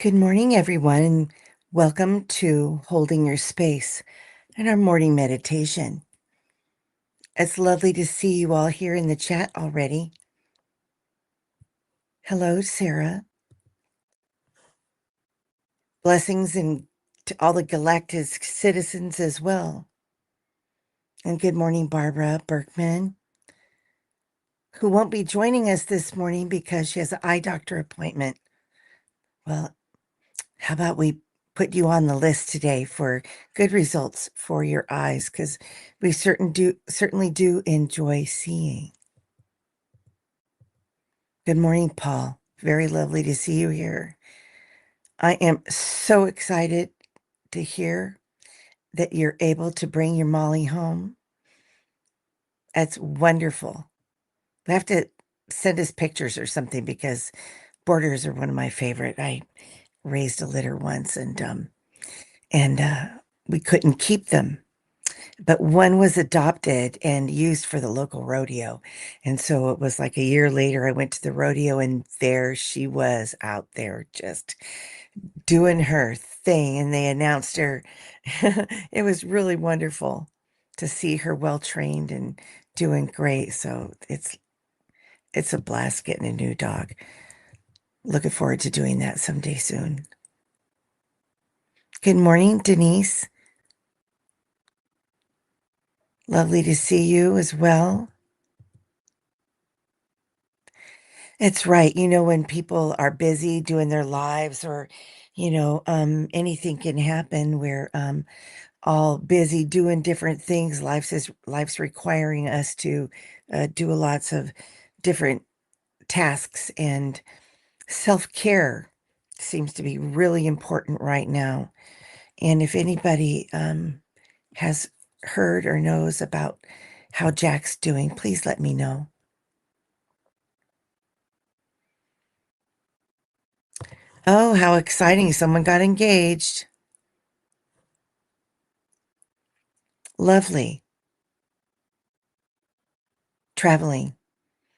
Good morning, everyone, and welcome to Holding Your Space and our morning meditation. It's lovely to see you all here in the chat already. Hello, Sarah. Blessings and to all the galactic citizens as well. And good morning, Barbara Berkman, who won't be joining us this morning because she has an eye doctor appointment. Well, how about we put you on the list today for good results for your eyes, because we certainly do enjoy seeing. Good morning, Paul. Very lovely to see you here. I am so excited to hear that you're able to bring your Molly home. That's wonderful. You have to send us pictures or something because boarders are one of my favorite. I raised a litter once and we couldn't keep them. But one was adopted and used for the local rodeo. And so it was like a year later, I went to the rodeo and there she was out there just doing her thing. And they announced her. It was really wonderful to see her well trained and doing great. So it's a blast getting a new dog. Looking forward to doing that someday soon. Good morning, Denise. Lovely to see you as well. It's right. When people are busy doing their lives or, anything can happen. We're all busy doing different things. Life's requiring us to do lots of different tasks, and self-care seems to be really important right now. And if anybody has heard or knows about how Jack's doing, please let me know. Oh, how exciting. Someone got engaged. Lovely. Traveling.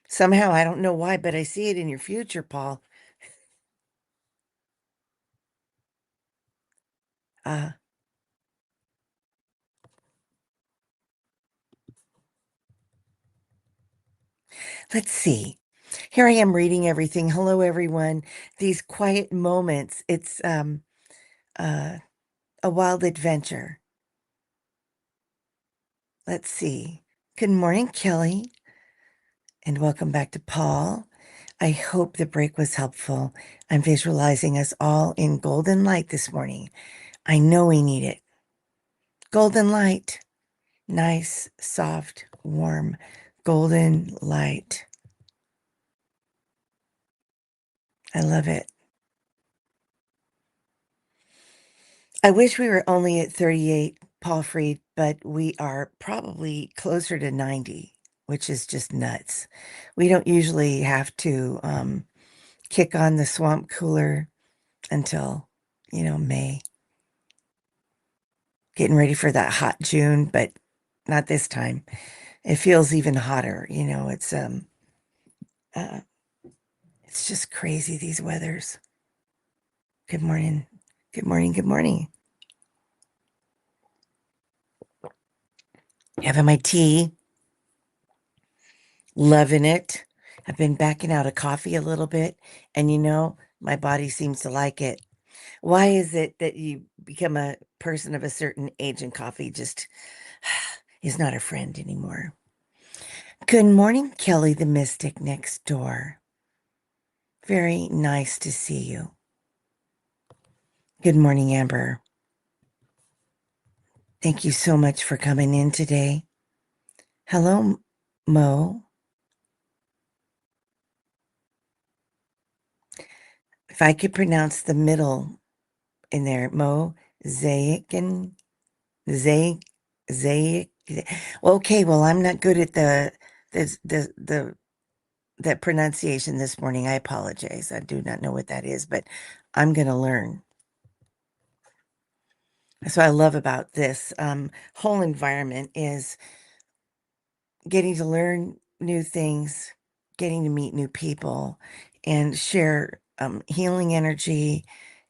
Somehow, I don't know why, but I see it in your future, Paul. Uh, let's see. Here I am reading everything. Hello, everyone. These quiet moments. It's uh, a wild adventure. Let's see. Good morning, Kelly, and welcome back to Paul. I hope the break was helpful. I'm visualizing us all in golden light this morning. I know we need it. Golden light. Nice, soft, warm, golden light. I love it. I wish we were only at 38, Paul Freed, but we are probably closer to 90, which is just nuts. We don't usually have to kick on the swamp cooler until, May. Getting ready for that hot June, but not this time. It feels even hotter. Uh, it's just crazy, these weathers. Good morning. Good morning. Good morning. Having my tea, loving it. I've been backing out of coffee a little bit, and my body seems to like it. Why is it that you become a person of a certain age and coffee just is not a friend anymore? Good morning, Kelly the Mystic next door. Very nice to see you. Good morning, Amber. Thank you so much for coming in today. Hello, Mo. If I could pronounce the middle in there, Mo Zayikin, Zay, Zay. Okay, well, I'm not good at the that pronunciation this morning. I apologize. I do not know what that is, but I'm going to learn. That's what I love about this whole environment is getting to learn new things, getting to meet new people, and share healing energy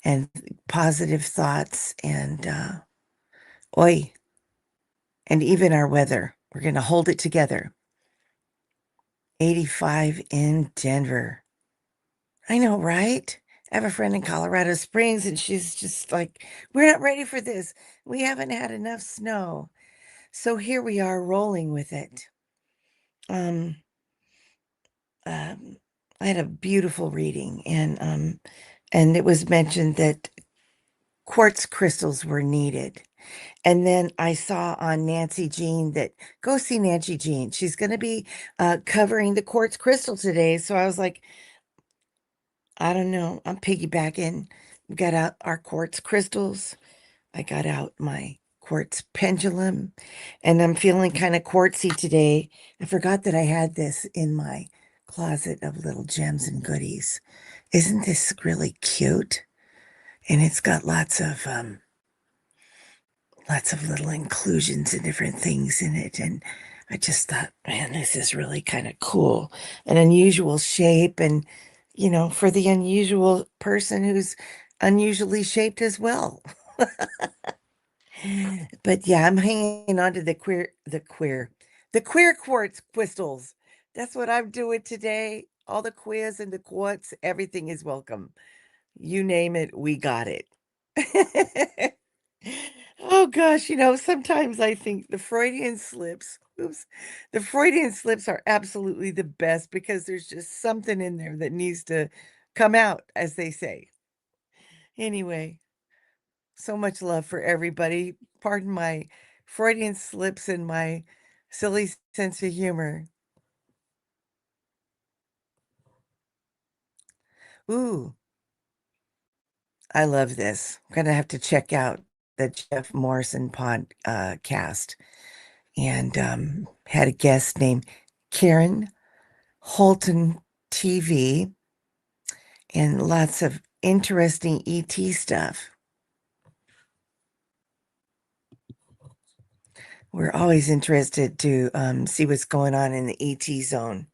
and positive thoughts and oi, and even our weather. We're going to hold it together. 85 in Denver. I know, right? I have a friend in Colorado Springs, and she's just like, we're not ready for this. We haven't had enough snow. So here we are rolling with it. Um, um, I had a beautiful reading, and it was mentioned that quartz crystals were needed. And then I saw on Nancy Jean that go see Nancy Jean. She's going to be covering the quartz crystal today. So I was like, I don't know. I'm piggybacking. We got out our quartz crystals. I got out my quartz pendulum, and I'm feeling kind of quartzy today. I forgot that I had this in my closet of little gems and goodies. Isn't this really cute? And it's got lots of little inclusions and different things in it. And I just thought, man, this is really kind of cool. An unusual shape, and for the unusual person who's unusually shaped as well. But yeah, I'm hanging on to the queer quartz crystals. That's what I'm doing today. All the queers and the quartz, everything is welcome. You name it, we got it. Oh gosh, sometimes I think the Freudian slips are absolutely the best because there's just something in there that needs to come out, as they say. Anyway, so much love for everybody. Pardon my Freudian slips and my silly sense of humor. Ooh, I love this. I'm gonna have to check out the Jeff Morrison podcast. And had a guest named Karen Holton TV, and lots of interesting ET stuff. We're always interested to see what's going on in the ET zone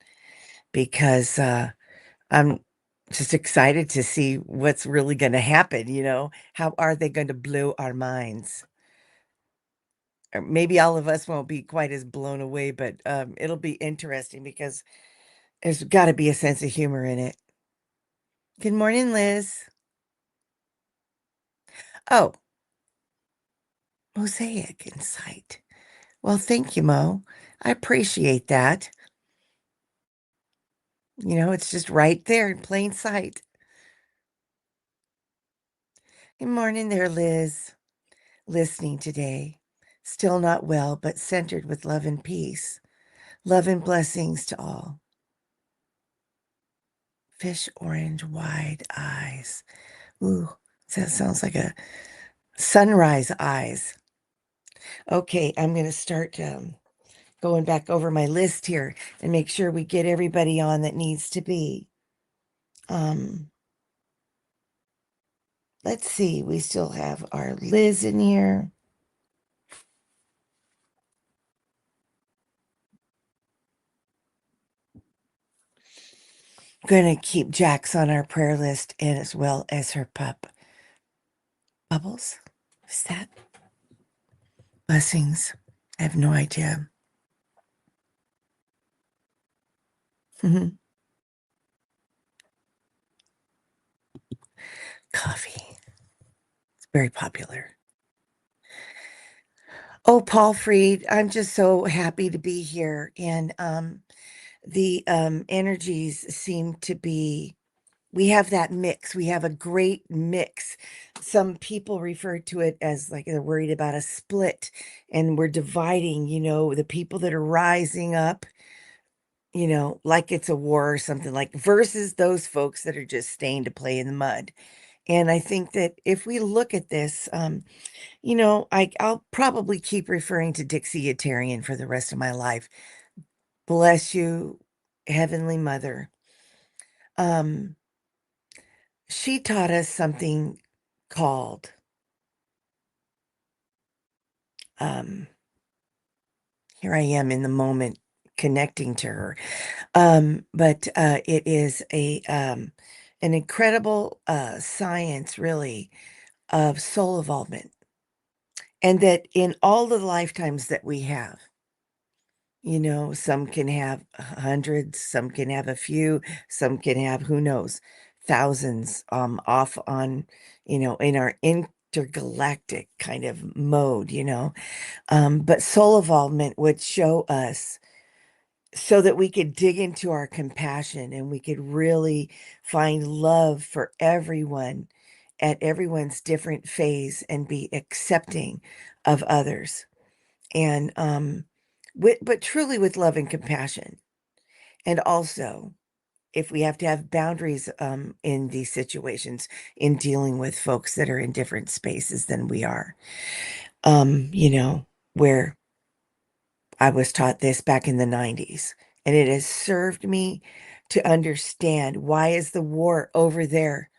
because I'm just excited to see what's really going to happen. How are they going to blow our minds? Or maybe all of us won't be quite as blown away, but it'll be interesting because there's got to be a sense of humor in it. Good morning, Liz. Oh, mosaic insight. Well, thank you, Mo. I appreciate that. It's just right there in plain sight. Good morning there, Liz. Listening today. Still not well, but centered with love and peace. Love and blessings to all. Fish orange wide eyes. Ooh, that sounds like a sunrise eyes. Okay, I'm going to start going back over my list here and make sure we get everybody on that needs to be. Um, let's see, we still have our Liz in here. Going to keep Jax on our prayer list, and as well as her pup. Bubbles? Is that? Blessings. I have no idea. Mhm. Coffee. It's very popular. Oh, Paul Freed, I'm just so happy to be here. And the energies seem to be, we have that mix. We have a great mix. Some people refer to it as like they're worried about a split, and we're dividing, the people that are rising up, like it's a war or something, like versus those folks that are just staying to play in the mud. And I think that if we look at this, I'll probably keep referring to Dixie Atarian for the rest of my life. Bless you, Heavenly Mother. Um, she taught us something called um, here I am in the moment connecting to her. But it is an incredible science, really, of soul involvement. And that in all the lifetimes that we have, some can have hundreds, some can have a few, some can have, who knows, thousands off on, in our intergalactic kind. But soul involvement would show us so that we could dig into our compassion and we could really find love for everyone at everyone's different phase and be accepting of others. And but truly with love and compassion. And also, if we have to have boundaries in these situations, in dealing with folks that are in different spaces than we are, where I was taught this back in the 90s, and it has served me to understand, why is the war over there?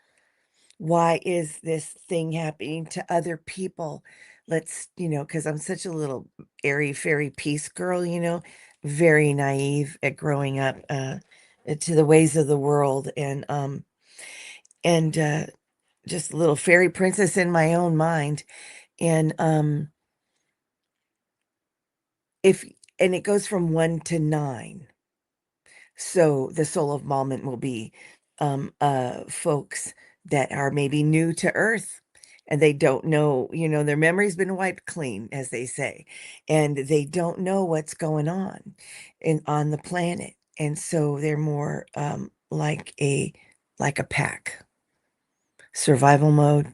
Why is this thing happening to other people? Because I'm such a little airy fairy peace girl, very naive at growing up to the ways of the world, and just a little fairy princess in my own mind. And if and it goes from 1 to 9. So the soul of Malman will be folks that are maybe new to Earth, and they don't know, their memory's been wiped clean, as they say, and they don't know what's going on the planet. And so they're more like a pack, survival mode,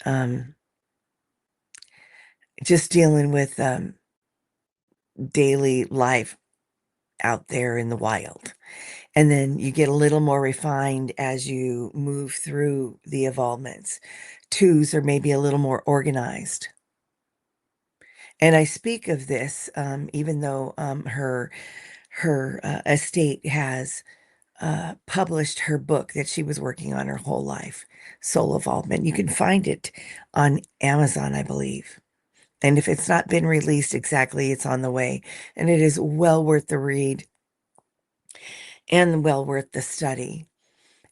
um, just dealing with daily life out there in the wild. And then you get a little more refined as you move through the evolvements. Twos are maybe a little more organized. And I speak of this, even though her estate has published her book that she was working on her whole life, Soul Evolvement. You can find it on Amazon, I believe. And if it's not been released exactly, it's on the way. And it is well worth the read and well worth the study.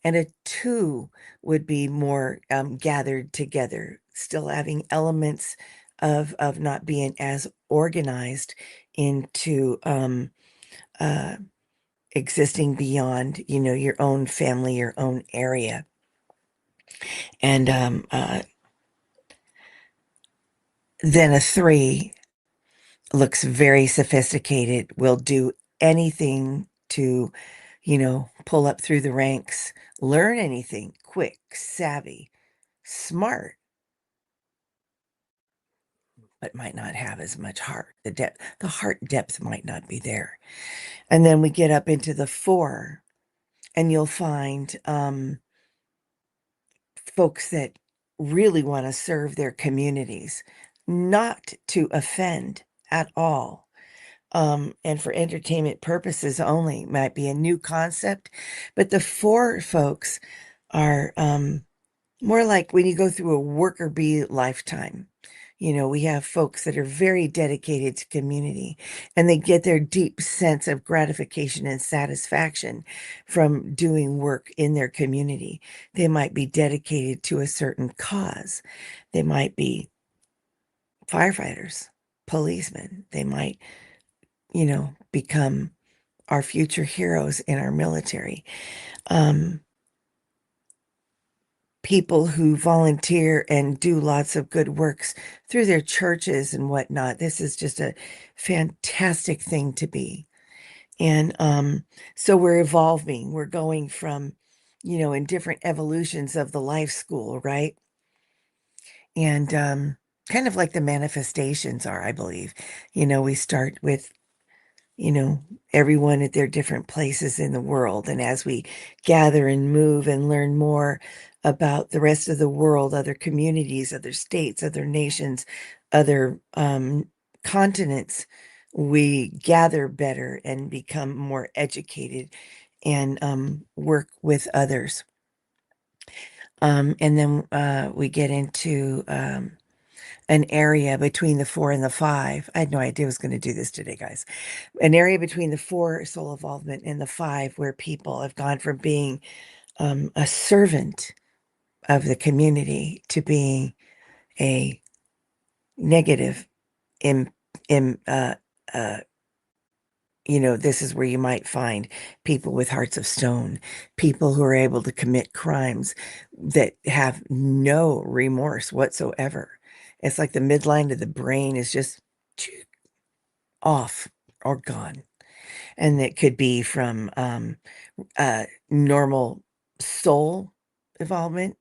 And a two would be more gathered together, still having elements of not being as organized into uh, existing beyond, your own family, your own area. And then a three looks very sophisticated, will do anything to, pull up through the ranks, learn anything, quick, savvy, smart, but might not have as much heart. The heart depth might not be there. And then we get up into the four, and you'll find folks that really want to serve their communities, not to offend at all. And for entertainment purposes only, might be a new concept. But the four folks are more like when you go through a worker bee lifetime. We have folks that are very dedicated to community, and they get their deep sense of gratification and satisfaction from doing work in their community. They might be dedicated to a certain cause. They might be firefighters, policemen. They might, become our future heroes in our military. Um, People who volunteer and do lots of good works through their churches and whatnot. This is just a fantastic thing to be. And so we're evolving. We're going from, in different evolutions of the life school, right? And kind of like the manifestations are, I believe. We start with you know, everyone at their different places in the world. And as we gather and move and learn more about the rest of the world, other communities, other states, other nations, other continents, we gather better and become more educated and work with others. And then we get into an area between the 4 and the 5. I had no idea I was going to do this today, guys. An area between the 4 soul involvement and the 5, where people have gone from being a servant of the community to being a negative in in uh this is where you might find people with hearts of stone, people who are able to commit crimes that have no remorse whatsoever. It's like the midline of the brain is just off or gone. And it could be from normal soul involvement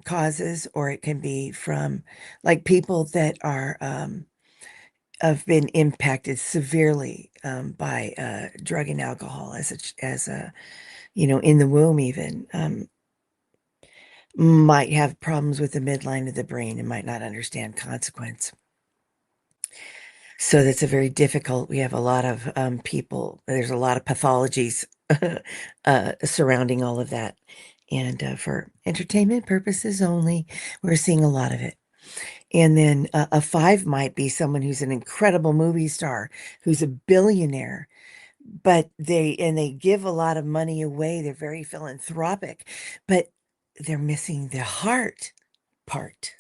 causes, or it can be from like people that are have been impacted severely by drug and alcohol as a in the womb even might have problems with the midline of the brain and might not understand consequence. So that's a very difficult. We have a lot of people. There's a lot of pathologies surrounding all of that, and for entertainment purposes only, we're seeing a lot of it. And then a five might be someone who's an incredible movie star, who's a billionaire, but they give a lot of money away. They're very philanthropic, but they're missing the heart part.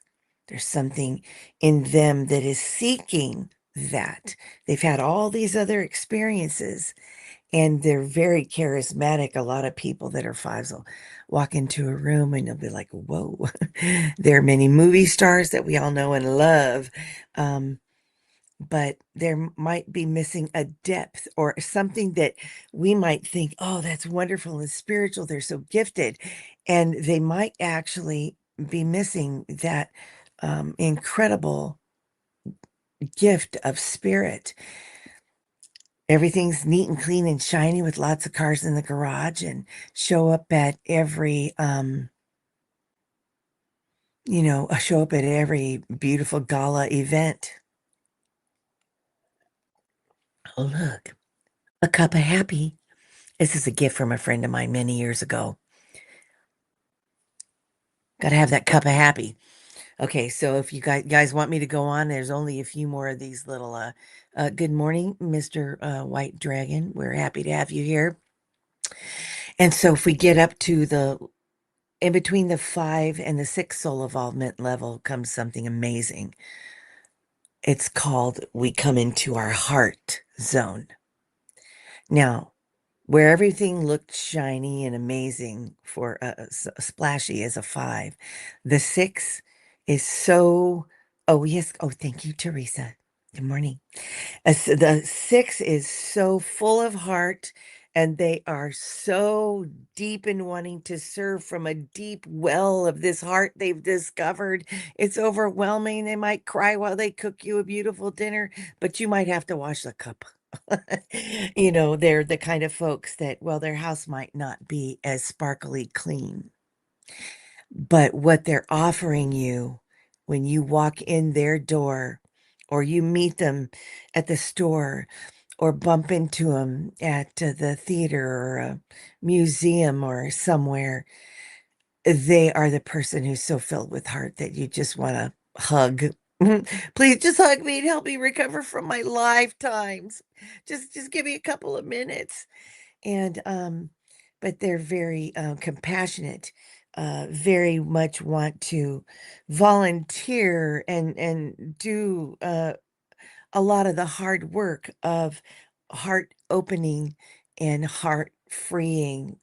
There's something in them that is seeking that. They've had all these other experiences and they're very charismatic. A lot of people that are fives will walk into a room and they'll be like, whoa. There are many movie stars that we all know and love. But there might be missing a depth or something that we might think, oh, that's wonderful and spiritual. They're so gifted. And they might actually be missing that incredible gift of spirit. Everything's neat and clean and shiny with lots of cars in the garage and show up at every show up at every beautiful gala event. Oh, look, a cup of happy. This is a gift from a friend of mine many years ago. Got to have that cup of happy. Okay, so if you guys want me to go on, there's only a few more of these little good morning, Mr. White Dragon. We're happy to have you here. And so if we get up to the in between the five and the six soul involvement level comes something amazing. It's called we come into our heart zone. Now, where everything looked shiny and amazing for splashy as a five, the six is so. Oh, yes. Oh, thank you, Teresa. Good morning. The six is so full of heart and they are so deep in wanting to serve from a deep well of this heart they've discovered. It's overwhelming. They might cry while they cook you a beautiful dinner, but you might have to wash the cup. They're the kind of folks that, well, their house might not be as sparkly clean, but what they're offering you when you walk in their door or you meet them at the store or bump into them at the theater or a museum or somewhere, they are the person who's so filled with heart that you just want to hug. Please just hug me and help me recover from my lifetimes. Just give me a couple of minutes. And but they're very compassionate, very much want to volunteer and do a lot of the hard work of heart opening and heart freeing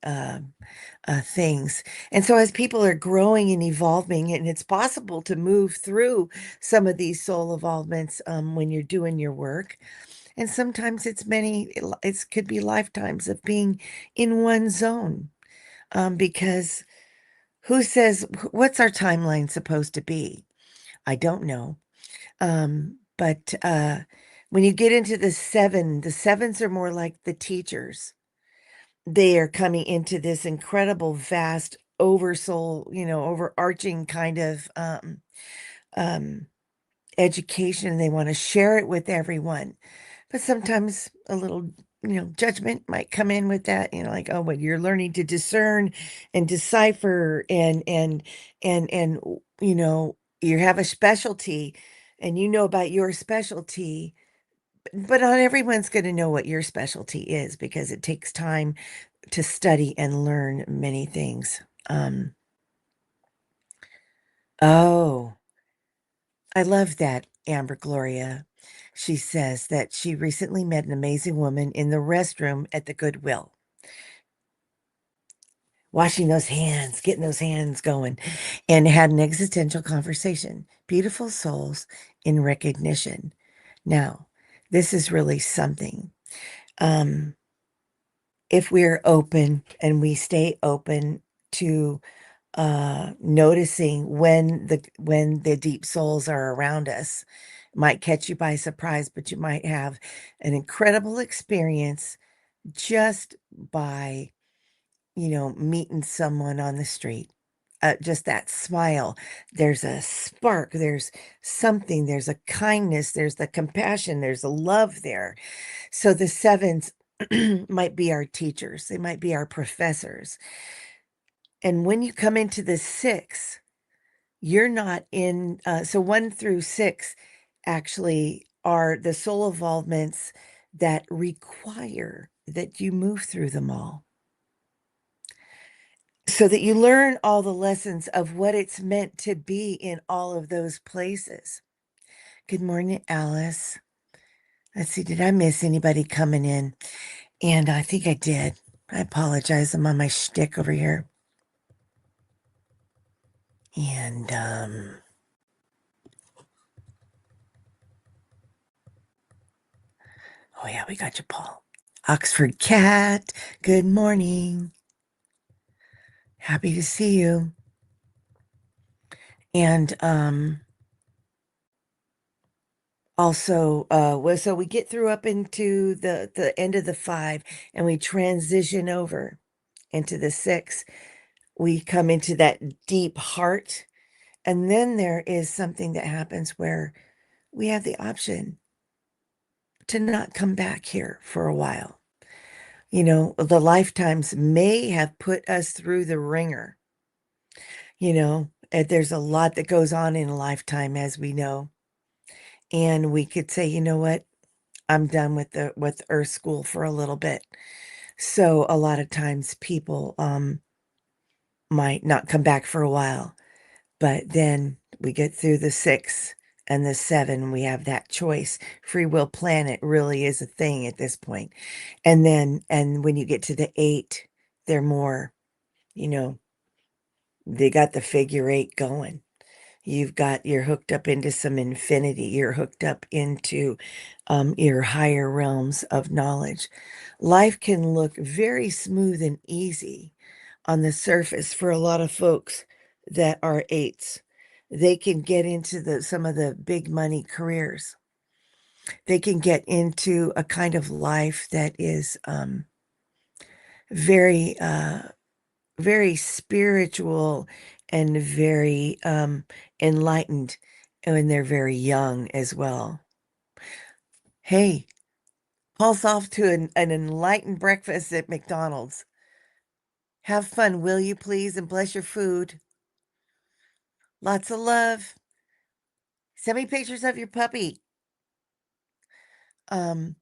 things. And so, as people are growing and evolving, and it's possible to move through some of these soul evolvements when you're doing your work. And sometimes it could be lifetimes of being in one zone because who says, what's our timeline supposed to be? I don't know. But when you get into the sevens are more like the teachers. They are coming into this incredible, vast, oversoul, overarching kind of um, education. They want to share it with everyone. But sometimes a little, judgment might come in with that, like, oh, but you're learning to discern and decipher and you have a specialty and you know about your specialty, but not everyone's going to know what your specialty is because it takes time to study and learn many things. Oh, I love that, Amber Gloria. She says that she recently met an amazing woman in the restroom at the Goodwill, washing those hands, getting those hands going, and had an existential conversation. Beautiful souls in recognition. Now, this is really something. Um, if we're open and we stay open to noticing when the deep souls are around us, might catch you by surprise, but you might have an incredible experience just by, meeting someone on the street. Just that smile. There's a spark. There's something. There's a kindness. There's the compassion. There's a love there. So the sevens might be our teachers. They might be our professors. And when you come into the six, you're not in. So 1 through 6 actually are the soul involvements that require that you move through them all, so that you learn all the lessons of what it's meant to be in all of those places. Good morning, Alice. Let's see, did I miss anybody coming in? And I think I did. I apologize. I'm on my shtick over here. And oh yeah, we got you, Paul. Oxford Cat, good morning. Happy to see you. And also so we get through up into the end of the 5 and we transition over into the 6. We come into that deep heart, and then there is something that happens where we have the option to not come back here for a while. The lifetimes may have put us through the ringer. There's a lot that goes on in a lifetime, as we know. And we could say, you know what? I'm done with Earth School for a little bit. So a lot of times people might not come back for a while, but then we get through the 6 and the 7, we have that choice. Free will planet really is a thing at this point. And when you get to the 8, they're more, you know, they got the figure 8 going. You're hooked up into some infinity. You're hooked up into your higher realms of knowledge. Life can look very smooth and easy on the surface for a lot of folks that are 8s. They can get into some of the big money careers. They can get into a kind of life that is very very spiritual and very enlightened when they're very young as well. Hey, pulse off to an enlightened breakfast at McDonald's. Have fun, will you please, and bless your food. Lots of love. Send me pictures of your puppy. Um,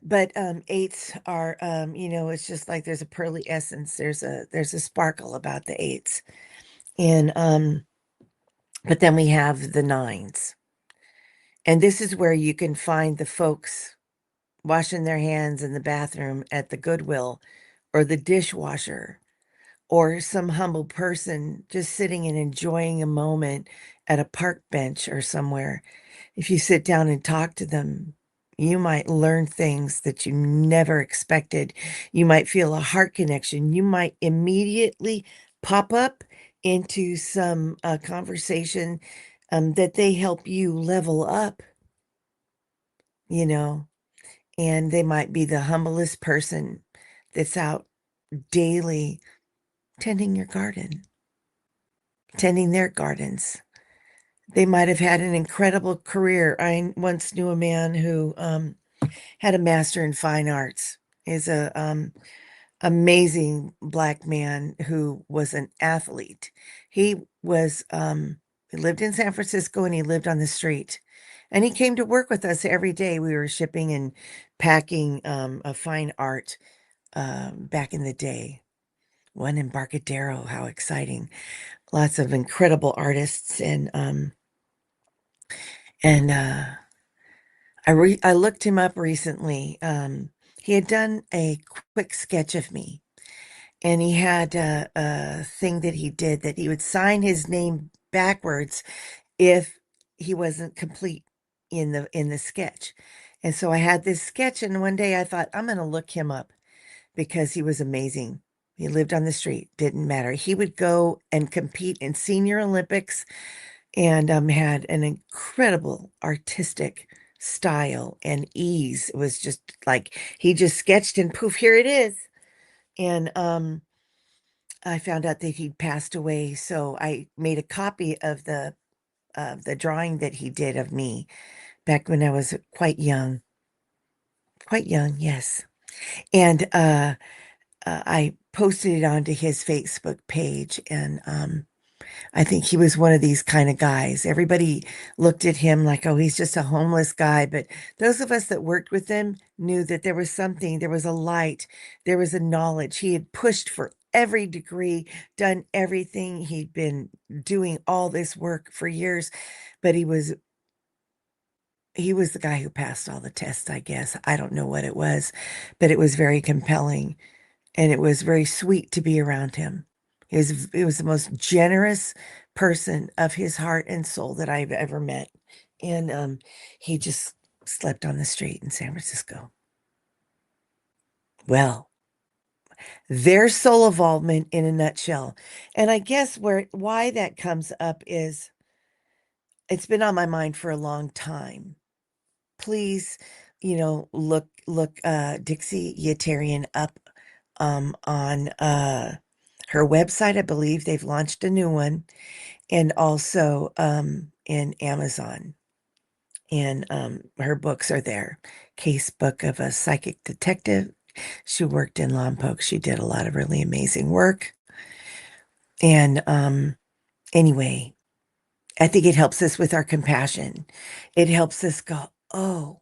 but 8s are it's just like there's a pearly essence. There's a sparkle about the 8s. And but then we have the 9s. And this is where you can find the folks washing their hands in the bathroom at the Goodwill, or the dishwasher, or some humble person just sitting and enjoying a moment at a park bench or somewhere. If you sit down and talk to them, you might learn things that you never expected. You might feel a heart connection. You might immediately pop up into some conversation that they help you level up, you know, and they might be the humblest person that's out daily tending your garden, tending their gardens. They might have had an incredible career. I once knew a man who had a master in fine arts. He's a amazing Black man who was an athlete. He was he lived in San Francisco and he lived on the street. And he came to work with us every day. We were shipping and packing a fine art back in the day. One in Barcadero, how exciting. Lots of incredible artists and I looked him up recently. He had done a quick sketch of me, and he had a thing that he did that he would sign his name backwards if he wasn't complete in the sketch. And so I had this sketch, and one day I thought, I'm going to look him up because he was amazing. He lived on the street, didn't matter. He would go and compete in senior Olympics and had an incredible artistic style and ease. It was just like he just sketched and poof, here it is. And I found out that he'd passed away, so I made a copy of the drawing that he did of me back when I was quite young, yes. And I posted it onto his Facebook page, and I think he was one of these kind of guys. Everybody looked at him like, oh, he's just a homeless guy. But those of us that worked with him knew that there was something, there was a light, there was a knowledge. He had pushed for every degree, done everything. He'd been doing all this work for years, but he was the guy who passed all the tests, I guess. I don't know what it was, but it was very compelling, and it was very sweet to be around him. He was the most generous person of his heart and soul that I've ever met. And he just slept on the street in San Francisco. Well, there's soul involvement in a nutshell. And I guess why that comes up is it's been on my mind for a long time. Please, look Dixie Yetarian up on her website. I believe they've launched a new one, and also in Amazon. And her books are there. Case Book of a Psychic Detective. She worked in Lompoc. She did a lot of really amazing work. And anyway, I think it helps us with our compassion. It helps us go, oh,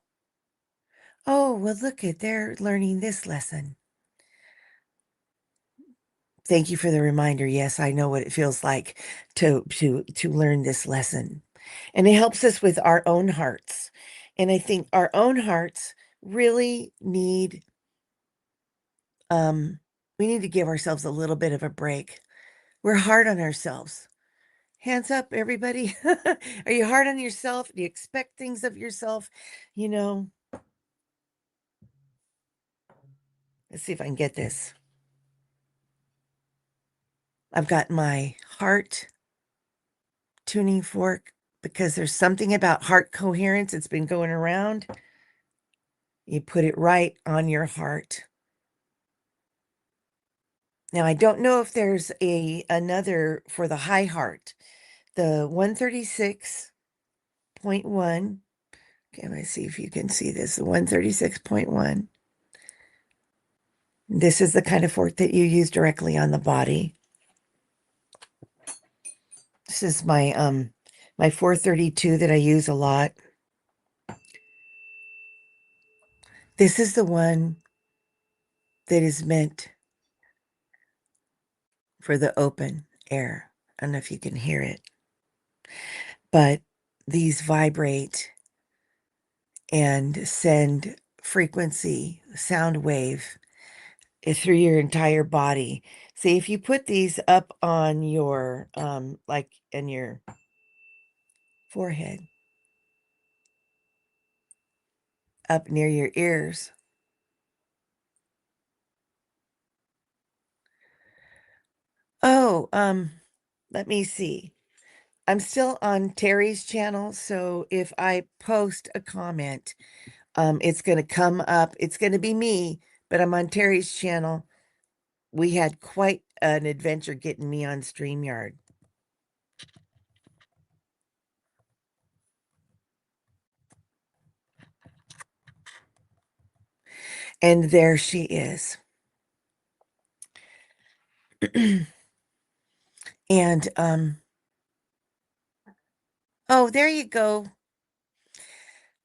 well, look at they're learning this lesson. Thank you for the reminder. Yes, I know what it feels like to learn this lesson. And it helps us with our own hearts. And I think our own hearts really um we need to give ourselves a little bit of a break. We're hard on ourselves. Hands up, everybody. Are you hard on yourself? Do you expect things of yourself? You know, let's see if I can get this. I've got my heart tuning fork because there's something about heart coherence that's been going around. You put it right on your heart. Now, I don't know if there's another for the high heart. The 136.1. Okay, let me see if you can see this. The 136.1. This is the kind of fork that you use directly on the body. This is my 432 that I use a lot. This is the one that is meant for the open air. I don't know if you can hear it, but these vibrate and send frequency, sound wave through your entire body. See, if you put these up on your, like in your forehead, up near your ears. Oh, let me see. I'm still on Terry's channel, so if I post a comment, it's going to come up. It's going to be me, but I'm on Terry's channel. We had quite an adventure getting me on StreamYard. And there she is. And oh, there you go.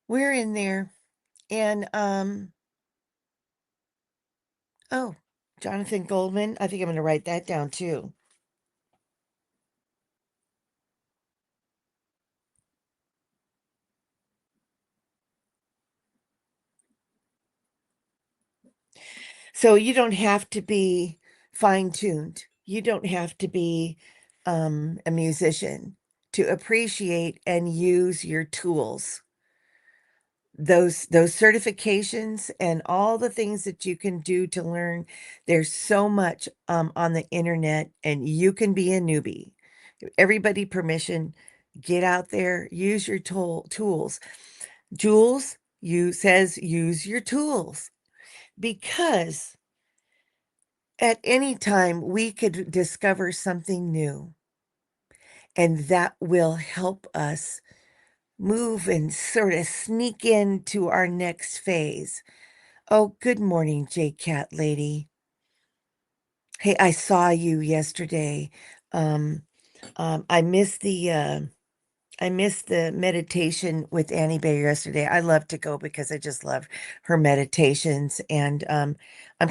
We're in there. And Oh, Jonathan Goldman. I think I'm going to write that down too. So you don't have to be fine-tuned. You don't have to be a musician to appreciate and use your tools. Those certifications and all the things that you can do to learn. There's so much on the internet, and you can be a newbie. Everybody permission. Get out there, use your tools. Jules, you says use your tools because at any time we could discover something new, and that will help us move and sort of sneak into our next phase. Oh, good morning, J Cat lady. Hey, I saw you yesterday. Um, I missed the meditation with Annie Bayer yesterday. I love to go because I just love her meditations, and I'm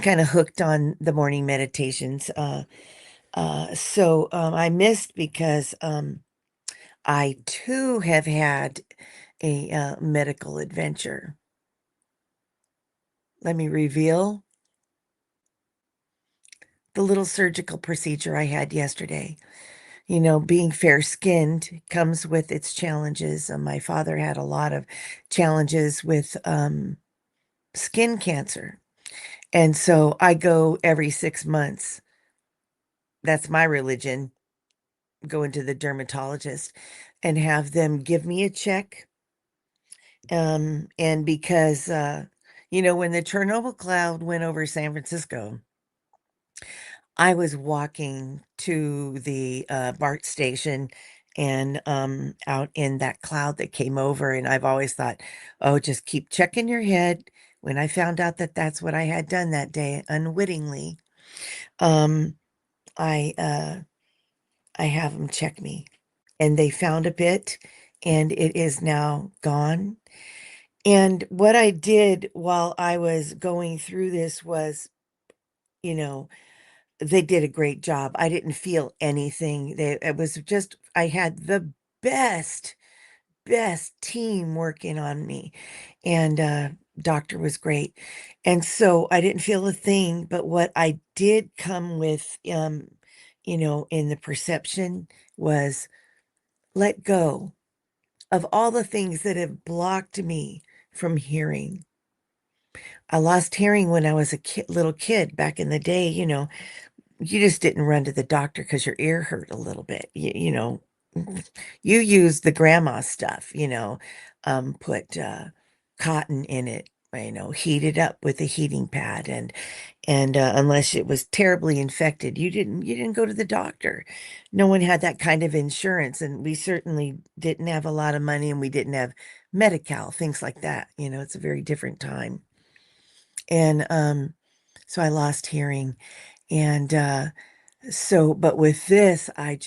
kind of hooked on the morning meditations. So I missed because I too have had a medical adventure. Let me reveal the little surgical procedure I had yesterday. You know, being fair skinned comes with its challenges. My father had a lot of challenges with skin cancer. And so I go every 6 months. That's my religion. Go into the dermatologist and have them give me a check. And because, when the Chernobyl cloud went over San Francisco, I was walking to the BART station and out in that cloud that came over. And I've always thought, oh, just keep checking your head. When I found out that that's what I had done that day unwittingly, um, I have them check me, and they found a bit, and it is now gone. And what I did while I was going through this was, you know, they did a great job. I didn't feel anything. It was just, I had the best, best team working on me. And doctor was great. And so I didn't feel a thing, but what I did come with, in the perception was let go of all the things that have blocked me from hearing. I lost hearing when I was a little kid back in the day. You just didn't run to the doctor because your ear hurt a little bit. You use the grandma stuff, put cotton in it, heat it up with a heating pad, and unless it was terribly infected, you didn't go to the doctor. No one had that kind of insurance, and we certainly didn't have a lot of money, and we didn't have Medi-Cal, things like that. It's a very different time. And so I lost hearing. And but with this, I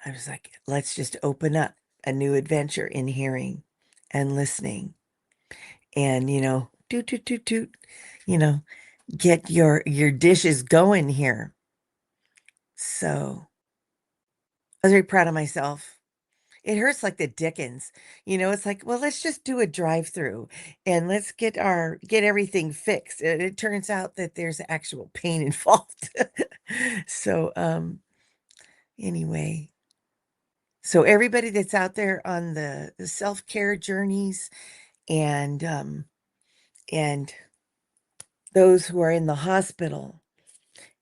was like, let's just open up a new adventure in hearing and listening, and toot toot toot toot, you know, get your dishes going here. So I was very proud of myself. It hurts like the dickens. It's like, well, let's just do a drive-through and let's get everything fixed. And it turns out that there's actual pain involved. So anyway, so everybody that's out there on the self-care journeys, and those who are in the hospital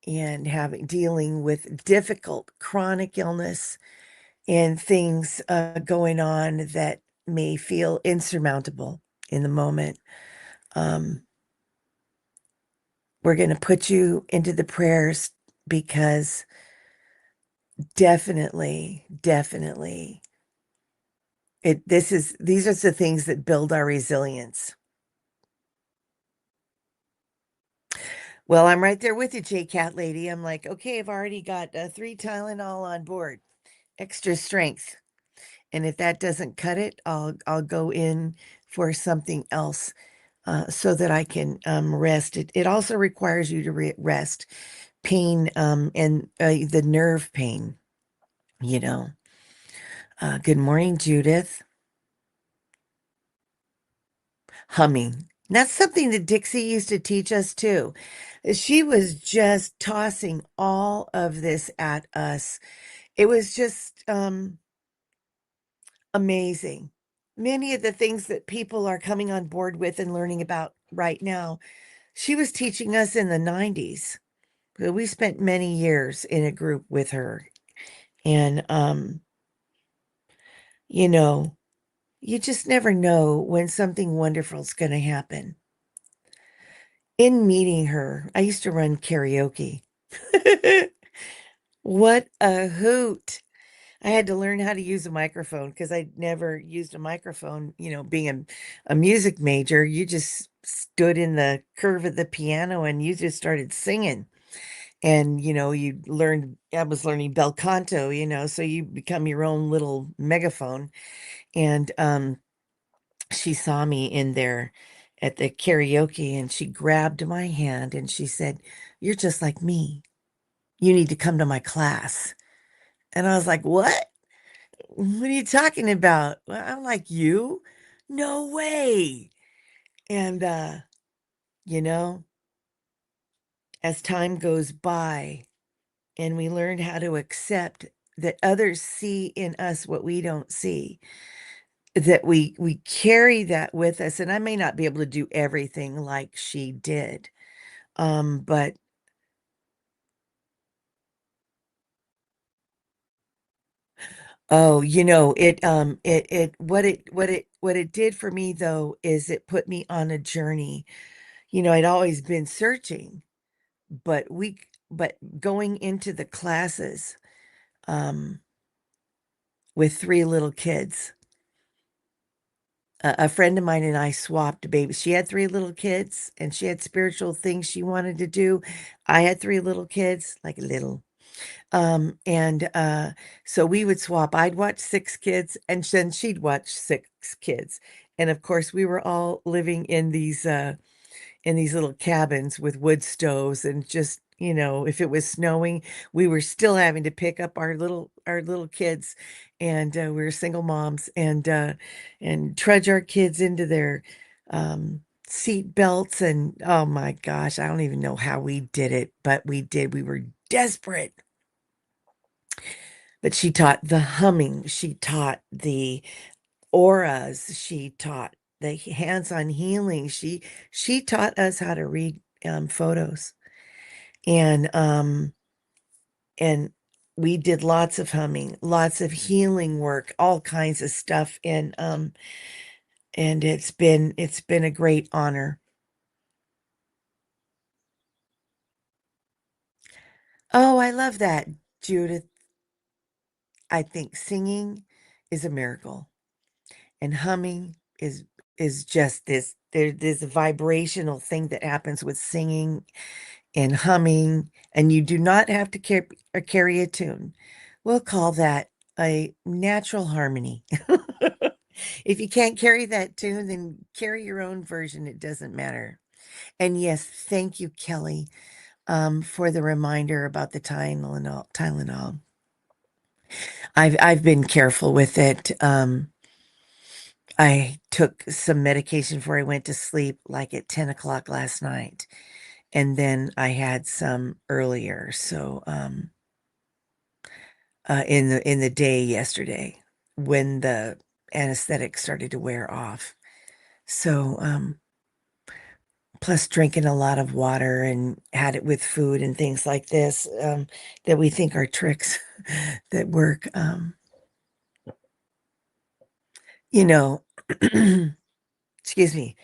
and dealing with difficult chronic illness and things going on that may feel insurmountable in the moment, um, we're going to put you into the prayers because definitely, definitely, these are the things that build our resilience. Well, I'm right there with you, J Cat lady. I'm like, okay, I've already got 3 Tylenol on board, extra strength. And if that doesn't cut it, I'll go in for something else. so that I can rest. It also requires you to rest pain and the nerve pain, you know. Good morning, Judith. Humming. That's something that Dixie used to teach us too. She was just tossing all of this at us. It was just amazing. Many of the things that people are coming on board with and learning about right now, she was teaching us in the 90s. We spent many years in a group with her. And, you know, you just never know when something wonderful is going to happen. In meeting her, I used to run karaoke. What a hoot. I had to learn how to use a microphone because I'd never used a microphone. Being a music major, you just stood in the curve of the piano and you just started singing. And, I was learning bel canto, so you become your own little megaphone. And she saw me in there at the karaoke and she grabbed my hand and she said, "You're just like me. You need to come to my class." And I was like, "What? What are you talking about?" "Well, I'm like you." "No way." And, you know, as time goes by and we learn how to accept that others see in us what we don't see, that we carry that with us. And I may not be able to do everything like she did. But oh, what it did for me though is it put me on a journey. I'd always been searching, but going into the classes um with three little kids. A friend of mine and I swapped babies. She had three little kids and she had spiritual things she wanted to do. I had three little kids, like little. And so we would swap. I'd watch six kids and then she'd watch six kids. And of course, we were all living in these little cabins with wood stoves and just, if it was snowing, we were still having to pick up our little kids and we were single moms and trudge our kids into their seat belts and oh my gosh, I don't even know how we did it, but we did. We were desperate. But she taught the humming, she taught the auras, she taught the hands-on healing. She taught us how to read photos. And we did lots of humming, lots of healing work, all kinds of stuff. And it's been a great honor. Oh, I love that, Judith. I think singing is a miracle. And humming is just there's a vibrational thing that happens with singing and humming, and you do not have to carry a tune. We'll call that a natural harmony. If you can't carry that tune, then carry your own version. It doesn't matter. And yes, thank you, Kelly, for the reminder about the Tylenol. Tylenol. I've been careful with it. I took some medication before I went to sleep, like at 10 o'clock last night, and then I had some earlier. So, in the day yesterday when the anesthetic started to wear off. So, plus drinking a lot of water and had it with food and things like this, that we think are tricks that work. You know, excuse me.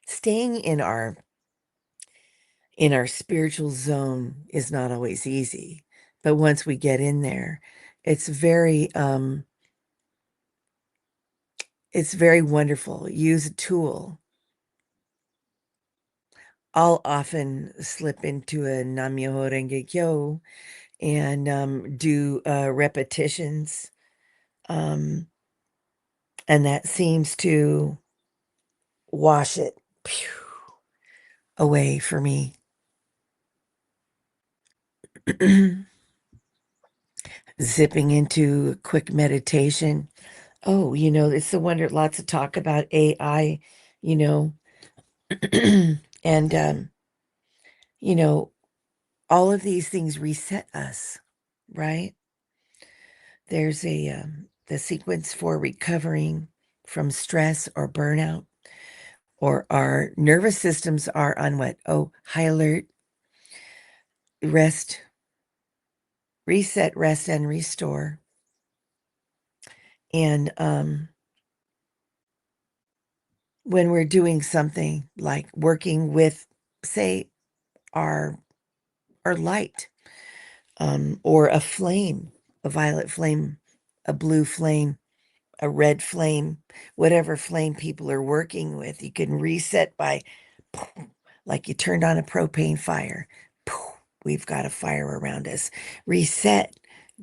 Staying in our spiritual zone is not always easy, but once we get in there, it's very wonderful. Use a tool. I'll often slip into a Nam-myoho Renge Kyo and do repetitions. Um, and that seems to wash it away for me. Zipping into a quick meditation. Oh, it's the wonder, lots of talk about AI, you know, and, you know, all of these things reset us, right? There's the sequence for recovering from stress or burnout, or our nervous systems are on what? Oh, high alert, rest, reset, rest, and restore. And when we're doing something like working with, say, our our light, or a flame, a violet flame, a blue flame, a red flame, whatever flame people are working with, you can reset by like you turned on a propane fire. We've got a fire around us. Reset,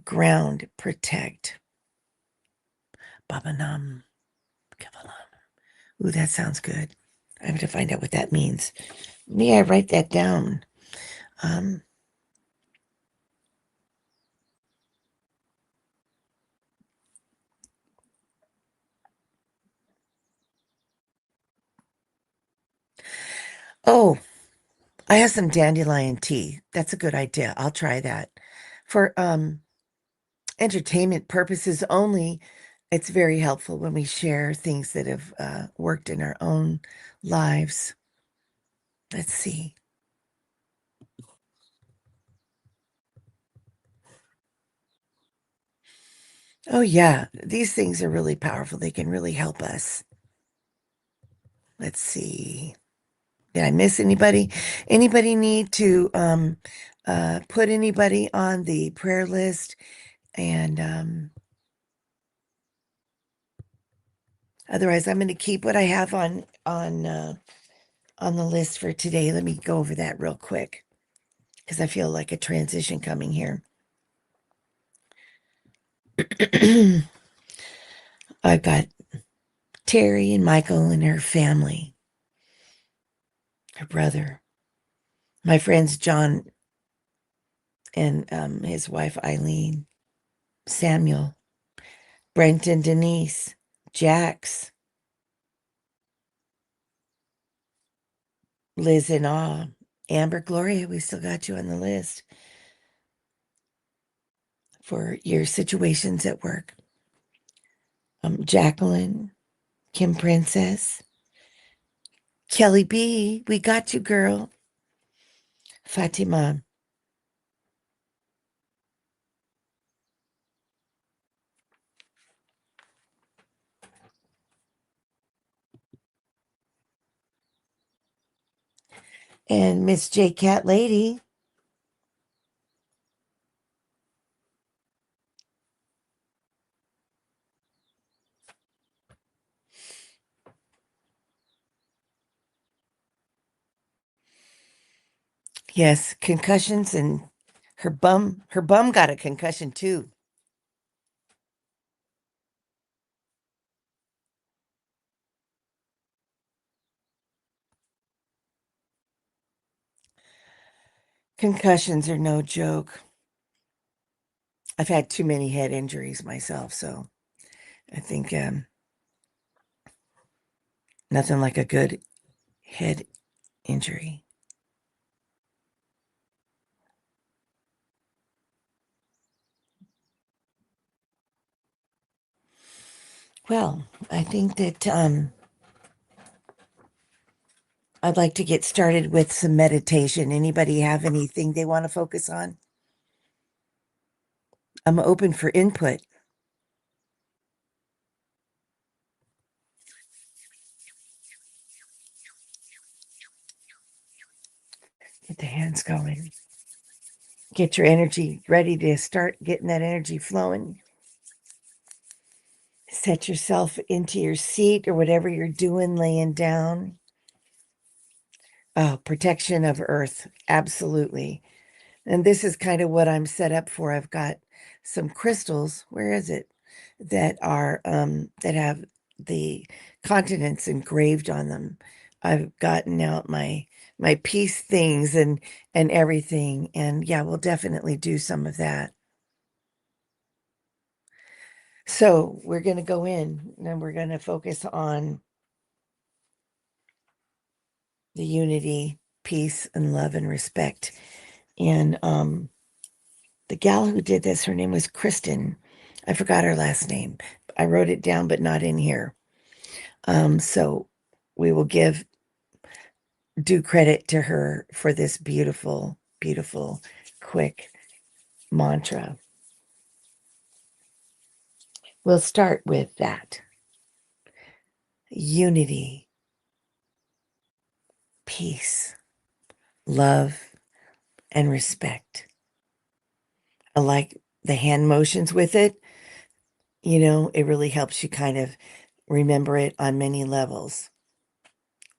ground, protect. Babanam, kavalam. Ooh, that sounds good. I have to find out what that means. May I write that down? Um, oh, I have some dandelion tea. That's a good idea. I'll try that. For entertainment purposes only, it's very helpful when we share things that have worked in our own lives. Let's see. Oh, yeah, these things are really powerful. They can really help us. Let's see. Did I miss anybody? Anybody need to put anybody on the prayer list? And otherwise, I'm going to keep what I have on the list for today. Let me go over that real quick because I feel like a transition coming here. I've got Terry and Michael and her family, her brother, my friends John and his wife Eileen, Samuel, Brent and Denise, Jax, Liz and Awe, Amber, Gloria. We still got you on the list for your situations at work. Jacqueline, Kim Princess, Kelly B. We got you, girl. Fatima, and Miss J Cat Lady. Yes, concussions, and her bum got a concussion too. Concussions are no joke. I've had too many head injuries myself, so I think nothing like a good head injury. Well, I think that I'd like to get started with some meditation. Anybody have anything they want to focus on? I'm open for input. Get the hands going. Get your energy ready to start getting that energy flowing. Set yourself into your seat or whatever you're doing, laying down. Oh, protection of earth. Absolutely. And this is kind of what I'm set up for. I've got some crystals. Where is it? That are that have the continents engraved on them. I've gotten out my peace things and everything. And yeah, we'll definitely do some of that. So we're going to go in and we're going to focus on the unity, peace, and love and respect. And the gal who did this, her name was Kristen. I forgot her last name. I wrote it down, but not in here. So we will give due credit to her for this beautiful, beautiful, quick mantra. We'll start with that. Unity, peace, love, and respect. I like the hand motions with it. It really helps you kind of remember it on many levels.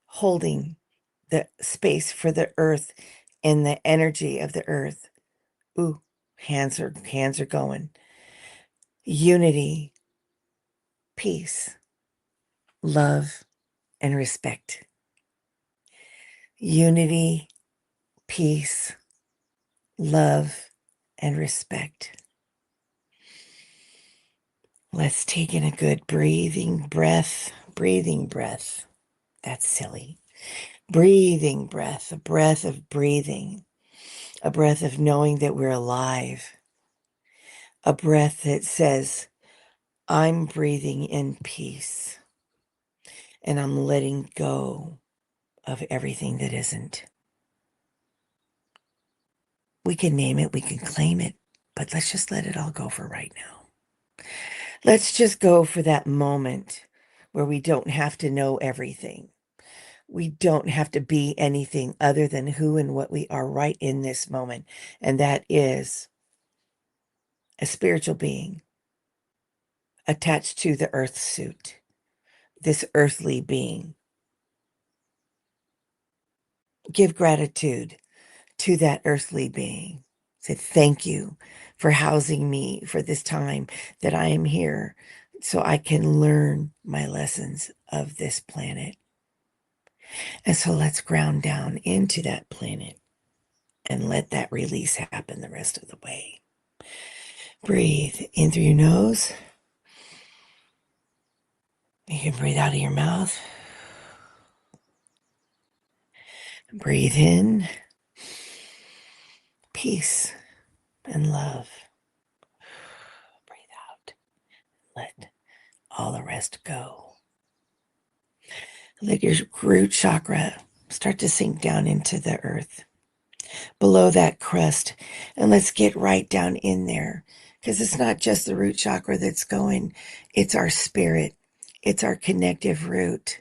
Holding the space for the earth and the energy of the earth. Ooh, hands are going. Unity, peace, love, and respect. Unity, peace, love, and respect. Let's take in a good breathing breath. Breathing breath. That's silly. Breathing breath, a breath of breathing, a breath of knowing that we're alive, a breath that says, I'm breathing in peace and I'm letting go of everything that isn't. We can name it, we can claim it, but let's just let it all go for right now. Let's just go for that moment where we don't have to know everything. We don't have to be anything other than who and what we are right in this moment. And that is a spiritual being attached to the earth suit, this earthly being. Give gratitude to that earthly being. Say, thank you for housing me for this time that I am here so I can learn my lessons of this planet. And so let's ground down into that planet and let that release happen the rest of the way. Breathe in through your nose. You can breathe out of your mouth. Breathe in peace and love. Breathe out. Let all the rest go. Let your root chakra start to sink down into the earth below that crust. And let's get right down in there because it's not just the root chakra that's going, it's our spirit, it's our connective root.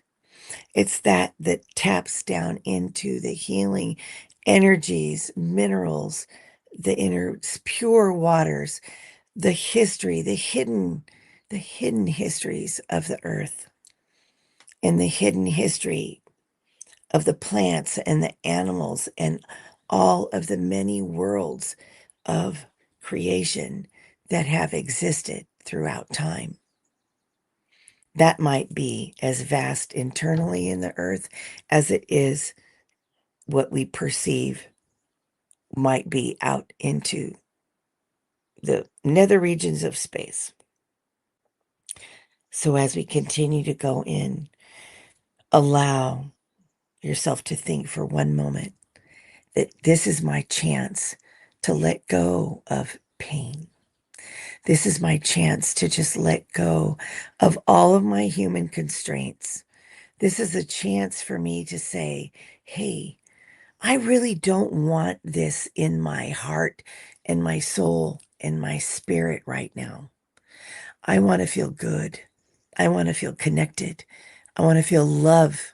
It's that taps down into the healing energies, minerals, the inner pure waters, the history, the hidden histories of the earth and the hidden history of the plants and the animals and all of the many worlds of creation that have existed throughout time. That might be as vast internally in the earth as it is what we perceive might be out into the nether regions of space. So as we continue to go in, allow yourself to think for one moment that this is my chance to let go of pain. This is my chance to just let go of all of my human constraints. This is a chance for me to say, hey, I really don't want this in my heart and my soul and my spirit right now. I want to feel good. I want to feel connected. I want to feel love.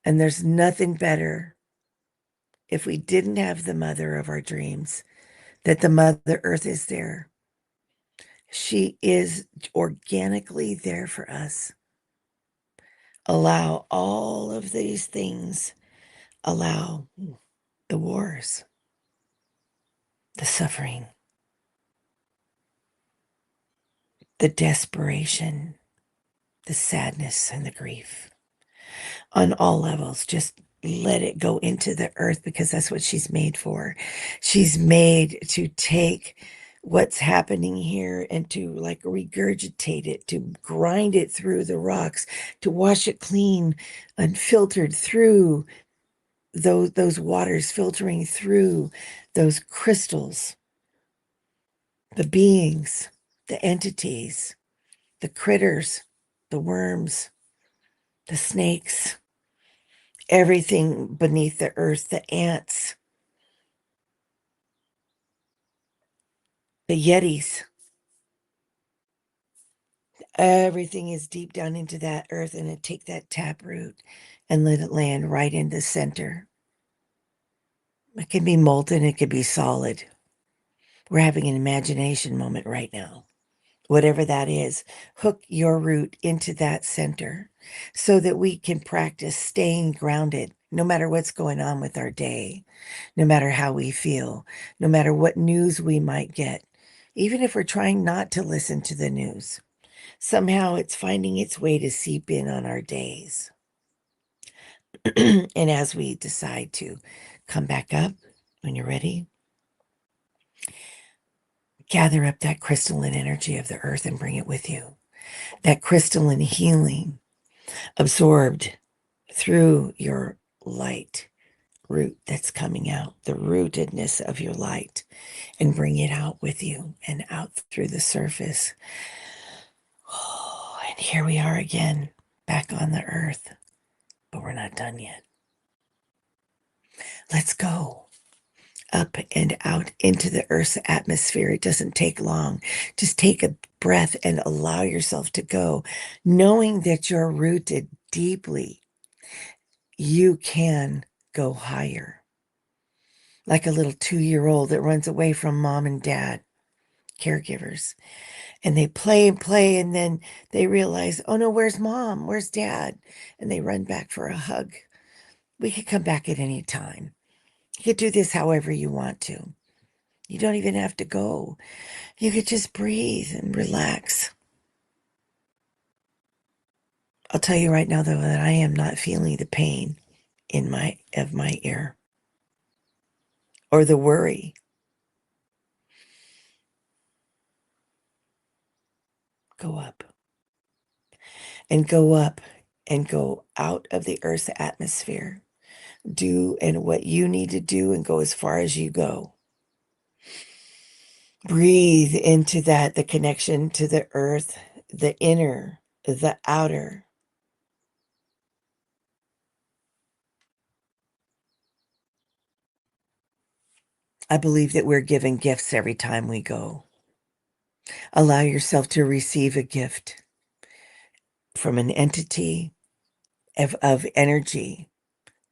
And there's nothing better if we didn't have the mother of our dreams, that the Mother Earth is there. She is organically there for us. Allow all of these things, allow the wars, the suffering, the desperation, the sadness and the grief on all levels. Just let it go into the earth because that's what she's made for. She's made to take what's happening here and to like regurgitate it, to grind it through the rocks, to wash it clean and filtered through those waters, filtering through those crystals, the beings, the entities, the critters, the worms, the snakes, everything beneath the earth, the ants, the yetis, everything is deep down into that earth, and it take that taproot and let it land right in the center. It can be molten, it could be solid. We're having an imagination moment right now. Whatever that is, hook your root into that center so that we can practice staying grounded no matter what's going on with our day, no matter how we feel, no matter what news we might get, even if we're trying not to listen to the news. Somehow it's finding its way to seep in on our days. And as we decide to come back up when you're ready, gather up that crystalline energy of the earth and bring it with you. That crystalline healing absorbed through your light root that's coming out, the rootedness of your light, and bring it out with you and out through the surface. Oh, and here we are again, back on the earth, but we're not done yet. Let's go up and out into the earth's atmosphere. It doesn't take long. Just take a breath and allow yourself to go, knowing that you're rooted deeply. You can go higher. Like a little 2-year-old that runs away from mom and dad, caregivers. And they play and play, and then they realize, oh no, where's mom? Where's dad? And they run back for a hug. We could come back at any time. You could do this however you want to. You don't even have to go. You could just breathe and relax. I'll tell you right now, though, that I am not feeling the pain in my ear or the worry. Go up and go up and go out of the earth's atmosphere. Do and what you need to do and go as far as you go. Breathe into that, the connection to the earth, the inner, the outer. I believe that we're given gifts every time we go. Allow yourself to receive a gift from an entity of energy,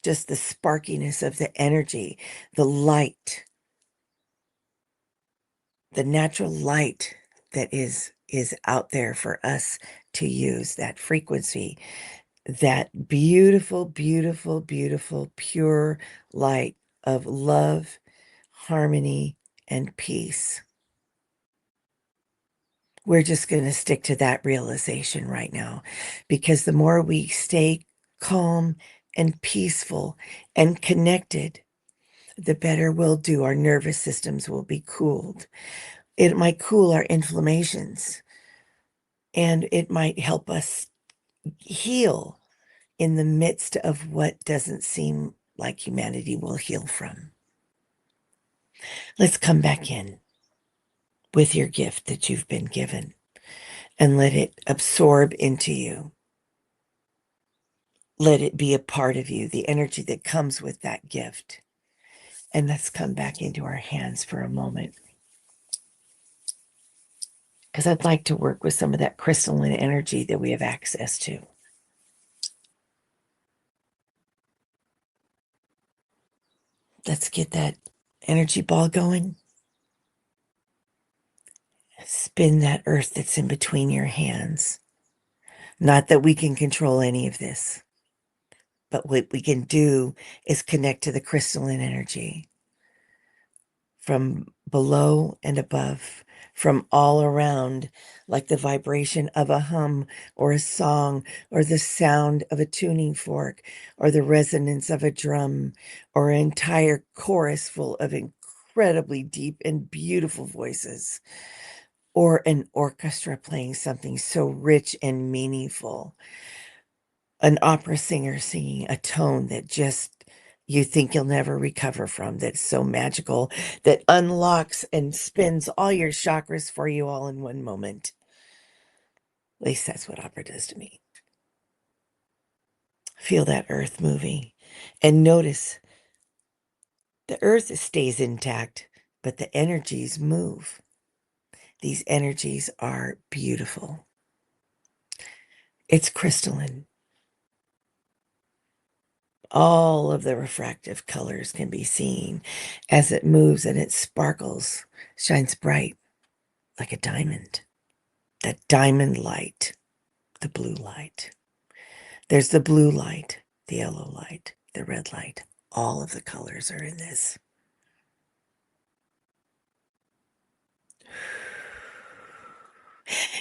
just the sparkiness of the energy, the light, the natural light that is out there for us to use, that frequency, that beautiful, beautiful, beautiful, pure light of love, harmony, and peace. We're just going to stick to that realization right now, because the more we stay calm and peaceful and connected, the better we'll do. Our nervous systems will be cooled. It might cool our inflammations, and it might help us heal in the midst of what doesn't seem like humanity will heal from. Let's come back in with your gift that you've been given and let it absorb into you. Let it be a part of you, the energy that comes with that gift. And let's come back into our hands for a moment, because I'd like to work with some of that crystalline energy that we have access to. Let's get that energy ball going. Spin that earth that's in between your hands. Not that we can control any of this, but what we can do is connect to the crystalline energy from below and above, from all around, like the vibration of a hum or a song, or the sound of a tuning fork, or the resonance of a drum, or an entire chorus full of incredibly deep and beautiful voices, or an orchestra playing something so rich and meaningful, an opera singer singing a tone that just you think you'll never recover from, that's so magical, that unlocks and spins all your chakras for you all in one moment. At least that's what opera does to me. Feel that earth moving and notice the earth stays intact, but the energies move. These energies are beautiful. It's crystalline. All of the refractive colors can be seen as it moves, and it sparkles, shines bright like a diamond. That diamond light, the blue light. There's the blue light, the yellow light, the red light. All of the colors are in this.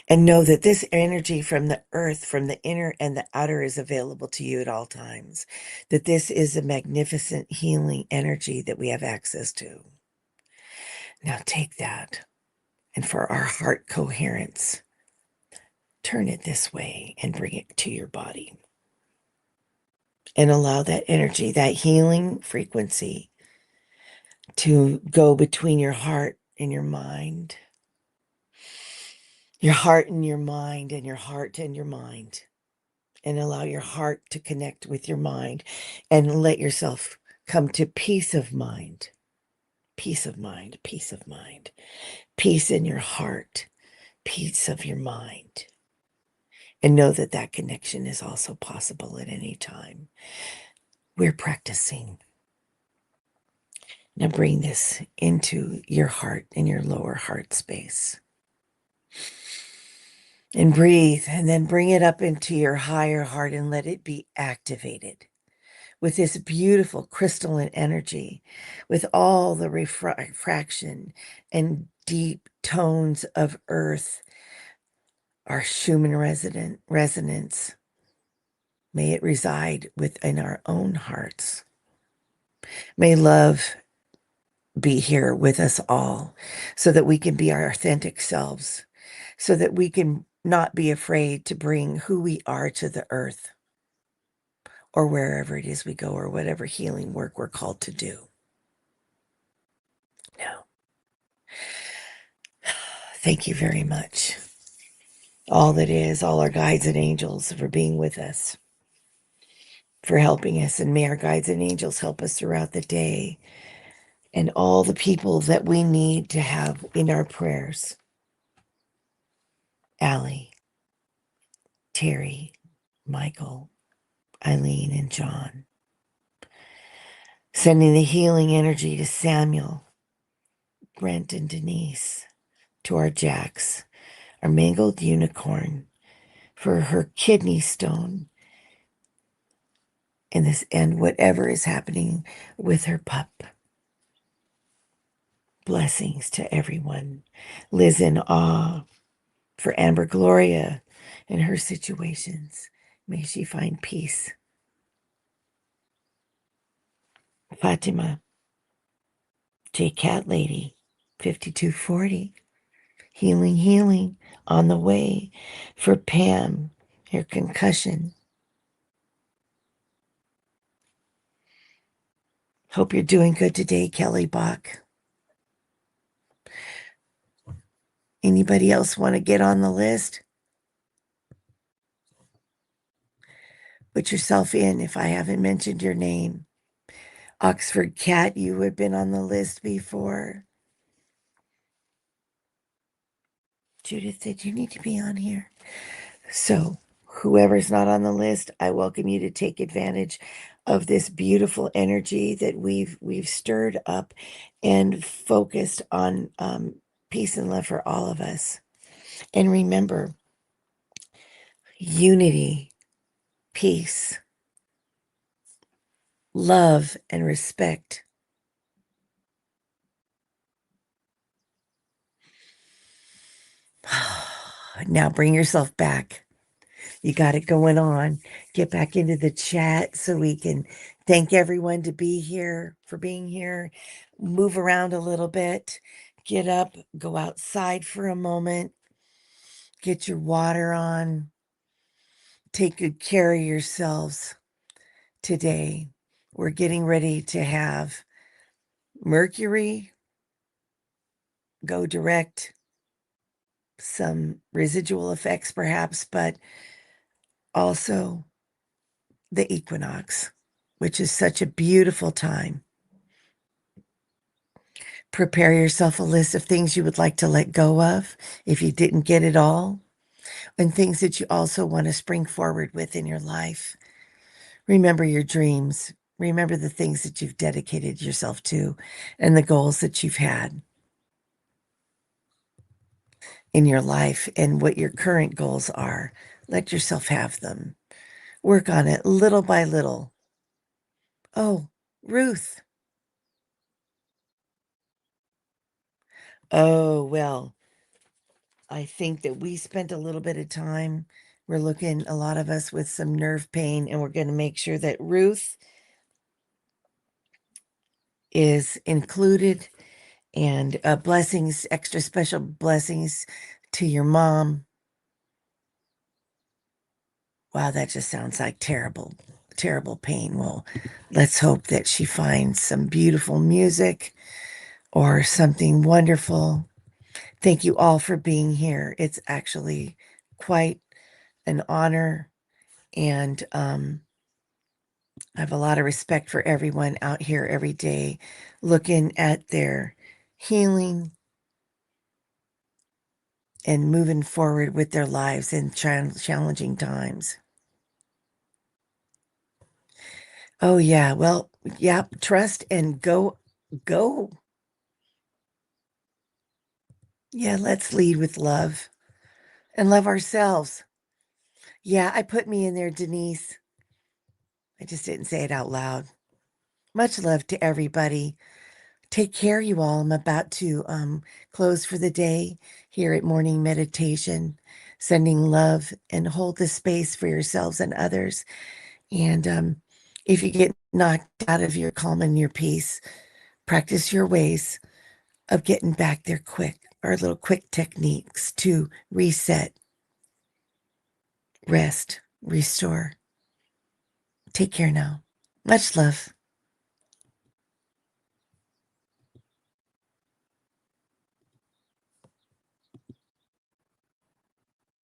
And know that this energy from the earth, from the inner and the outer, is available to you at all times. That this is a magnificent healing energy that we have access to. Now take that, and for our heart coherence, turn it this way and bring it to your body. And allow that energy, that healing frequency, to go between your heart and your mind. Your heart and your mind, and your heart and your mind. And allow your heart to connect with your mind, and let yourself come to peace of mind. Peace of mind, peace of mind. Peace in your heart, peace of your mind. And know that that connection is also possible at any time. We're practicing. Now bring this into your heart, in your lower heart space. And breathe, and then bring it up into your higher heart and let it be activated with this beautiful crystalline energy, with all the refraction and deep tones of earth, our Schumann resonance. May it reside within our own hearts. May love be here with us all so that we can be our authentic selves, so that we can not be afraid to bring who we are to the earth or wherever it is we go, or whatever healing work we're called to do. Now, thank you very much. All that is, all our guides and angels, for being with us, for helping us. And may our guides and angels help us throughout the day, and all the people that we need to have in our prayers. Allie, Terry, Michael, Eileen, and John. Sending the healing energy to Samuel, Brent, and Denise, to our Jax, our mangled unicorn, for her kidney stone, and this, and whatever is happening with her pup. Blessings to everyone. Liz in awe, for Amber Gloria and her situations. May she find peace. Fatima, J Cat Lady, 5240. Healing, healing on the way. For Pam, her concussion. Hope you're doing good today, Kelly Bach. Anybody else want to get on the list? Put yourself in if I haven't mentioned your name. Oxford Cat, you have been on the list before. Judith said you need to be on here. So whoever's not on the list, I welcome you to take advantage of this beautiful energy that we've stirred up and focused on peace and love for all of us. And remember, unity, peace, love, and respect. Now bring yourself back. You got it going on. Get back into the chat so we can thank everyone to be here for being here. Move around a little bit. Get up, go outside for a moment. Get your water on. Take good care of yourselves today. We're getting ready to have Mercury go direct, some residual effects perhaps, but also the equinox, which is such a beautiful time. Prepare yourself a list of things you would like to let go of if you didn't get it all, and things that you also want to spring forward with in your life. Remember your dreams. Remember the things that you've dedicated yourself to and the goals that you've had in your life and what your current goals are. Let yourself have them. Work on it little by little. Oh, Ruth. Oh, well, I think that we spent a little bit of time. We're looking, a lot of us, with some nerve pain, and we're going to make sure that Ruth is included, and blessings, extra special blessings to your mom. Wow, that just sounds like terrible, terrible pain. Well, let's hope that she finds some beautiful music or something wonderful. Thank you all for being here. It's actually quite an honor, and I have a lot of respect for everyone out here every day looking at their healing and moving forward with their lives in challenging times. Oh, yeah. Well, yeah, trust and go. Yeah, let's lead with love and love ourselves. Yeah, I put me in there, Denise. I just didn't say it out loud. Much love to everybody. Take care, you all. I'm about to close for the day here at Morning Meditation, sending love, and hold the space for yourselves and others. And if you get knocked out of your calm and your peace, practice your ways of getting back there quick, our little quick techniques to reset, rest, restore. Take care now. Much love.